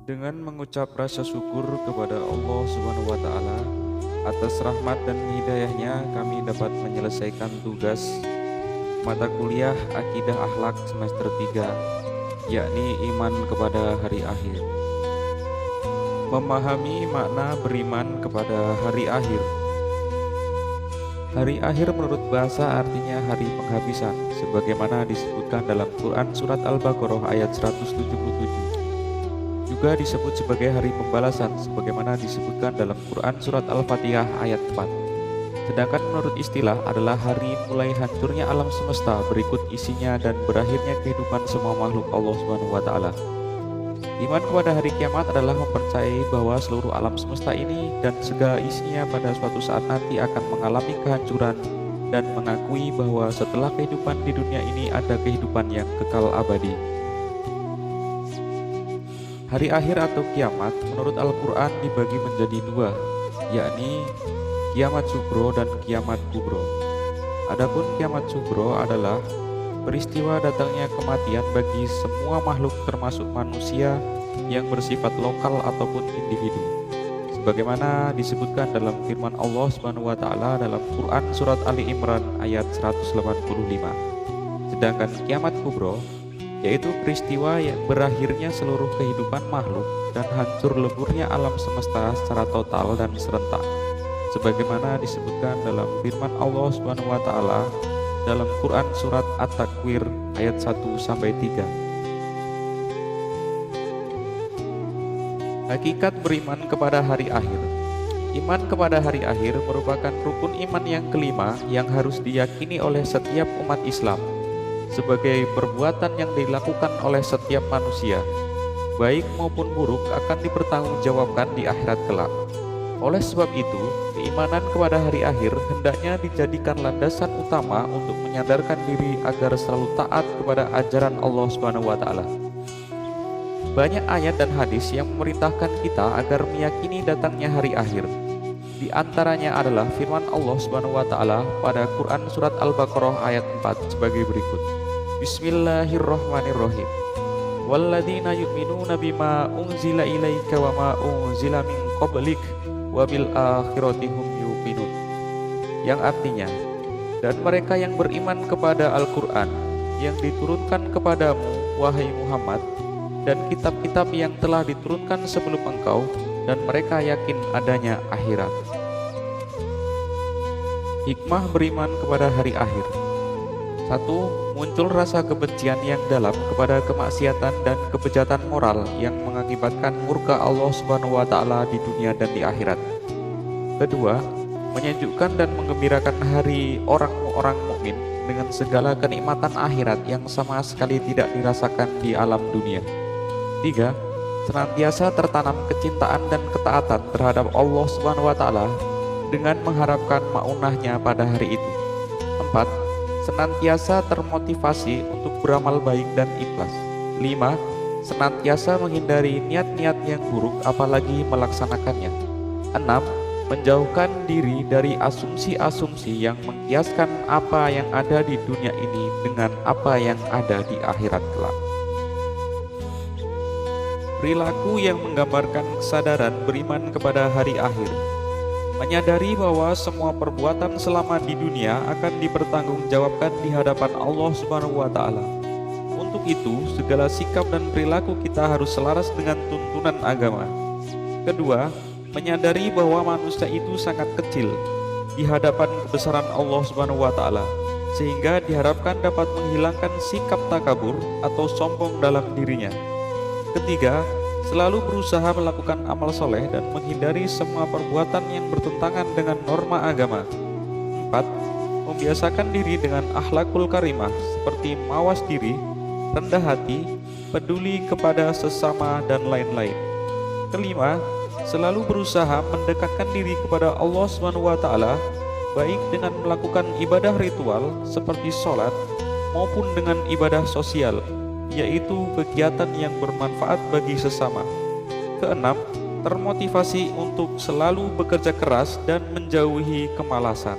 Dengan mengucap rasa syukur kepada Allah Subhanahu wa taala atas rahmat dan hidayahnya, kami dapat menyelesaikan tugas mata kuliah Akidah Akhlak semester 3, yakni iman kepada hari akhir. Memahami makna beriman kepada hari akhir. Hari akhir menurut bahasa artinya hari penghabisan, sebagaimana disebutkan dalam Quran Surat Al-Baqarah ayat 177. Juga disebut sebagai hari pembalasan, sebagaimana disebutkan dalam Quran Surat Al-Fatihah ayat 4. Sedangkan menurut istilah adalah hari mulai hancurnya alam semesta, berikut isinya dan berakhirnya kehidupan semua makhluk Allah Subhanahu wa taala. Iman kepada hari kiamat adalah mempercayai bahwa seluruh alam semesta ini dan segala isinya pada suatu saat nanti akan mengalami kehancuran, dan mengakui bahwa setelah kehidupan di dunia ini ada kehidupan yang kekal abadi. Hari akhir atau kiamat menurut Al-Quran dibagi menjadi dua, yakni kiamat sugro dan kiamat kubro. Adapun kiamat sugro adalah peristiwa datangnya kematian bagi semua makhluk termasuk manusia yang bersifat lokal ataupun individu, sebagaimana disebutkan dalam firman Allah Subhanahu wa taala dalam Quran Surat Ali Imran ayat 185. Sedangkan kiamat kubro yaitu peristiwa yang berakhirnya seluruh kehidupan makhluk dan hancur leburnya alam semesta secara total dan serentak, sebagaimana disebutkan dalam firman Allah Subhanahu wa taala dalam Quran Surat At-Takwir ayat 1-3. Hakikat beriman kepada hari akhir. Iman kepada hari akhir merupakan rukun iman yang kelima yang harus diyakini oleh setiap umat Islam sebagai perbuatan yang dilakukan oleh setiap manusia, baik maupun buruk, akan dipertanggungjawabkan di akhirat kelak. Oleh sebab itu, keimanan kepada hari akhir hendaknya dijadikan landasan utama untuk menyadarkan diri agar selalu taat kepada ajaran Allah Subhanahu wa taala. Banyak ayat dan hadis yang memerintahkan kita agar meyakini datangnya hari akhir. Di antaranya adalah firman Allah Subhanahu wa taala pada Quran Surat Al-Baqarah ayat 4 sebagai berikut. Bismillahirrahmanirrahim. Walladzina yu'minuna bima unzila ilaika wa ma unzila min qablik wabil akhirati hum yuqinun, yang artinya, dan mereka yang beriman kepada Al-Quran yang diturunkan kepadamu wahai Muhammad, dan kitab-kitab yang telah diturunkan sebelum engkau, dan mereka yakin adanya akhirat. Hikmah beriman kepada hari akhir. 1. Muncul rasa kebencian yang dalam kepada kemaksiatan dan kebejatan moral yang mengakibatkan murka Allah Subhanahu wa taala di dunia dan di akhirat. Kedua, menyejukkan dan menggembirakan hari orang-orang mukmin dengan segala kenikmatan akhirat yang sama sekali tidak dirasakan di alam dunia. 3. Senantiasa tertanam kecintaan dan ketaatan terhadap Allah Subhanahu wa taala dengan mengharapkan maunahnya pada hari itu. 4. Senantiasa termotivasi untuk beramal baik dan ikhlas. 5. Senantiasa menghindari niat-niat yang buruk apalagi melaksanakannya. 6. Menjauhkan diri dari asumsi-asumsi yang mengkiaskan apa yang ada di dunia ini dengan apa yang ada di akhirat kelak. Perilaku yang menggambarkan kesadaran beriman kepada hari akhir. Menyadari bahwa semua perbuatan selama di dunia akan dipertanggungjawabkan di hadapan Allah Subhanahu wa taala. Untuk itu, segala sikap dan perilaku kita harus selaras dengan tuntunan agama. Kedua, menyadari bahwa manusia itu sangat kecil di hadapan kebesaran Allah Subhanahu wa taala, sehingga diharapkan dapat menghilangkan sikap takabur atau sombong dalam dirinya. Ketiga, selalu berusaha melakukan amal soleh dan menghindari semua perbuatan yang bertentangan dengan norma agama. 4. Membiasakan diri dengan akhlakul karimah seperti mawas diri, rendah hati, peduli kepada sesama, dan lain-lain. Kelima, selalu berusaha mendekatkan diri kepada Allah Subhanahu wa taala baik dengan melakukan ibadah ritual seperti sholat maupun dengan ibadah sosial, yaitu kegiatan yang bermanfaat bagi sesama. Keenam, termotivasi untuk selalu bekerja keras dan menjauhi kemalasan.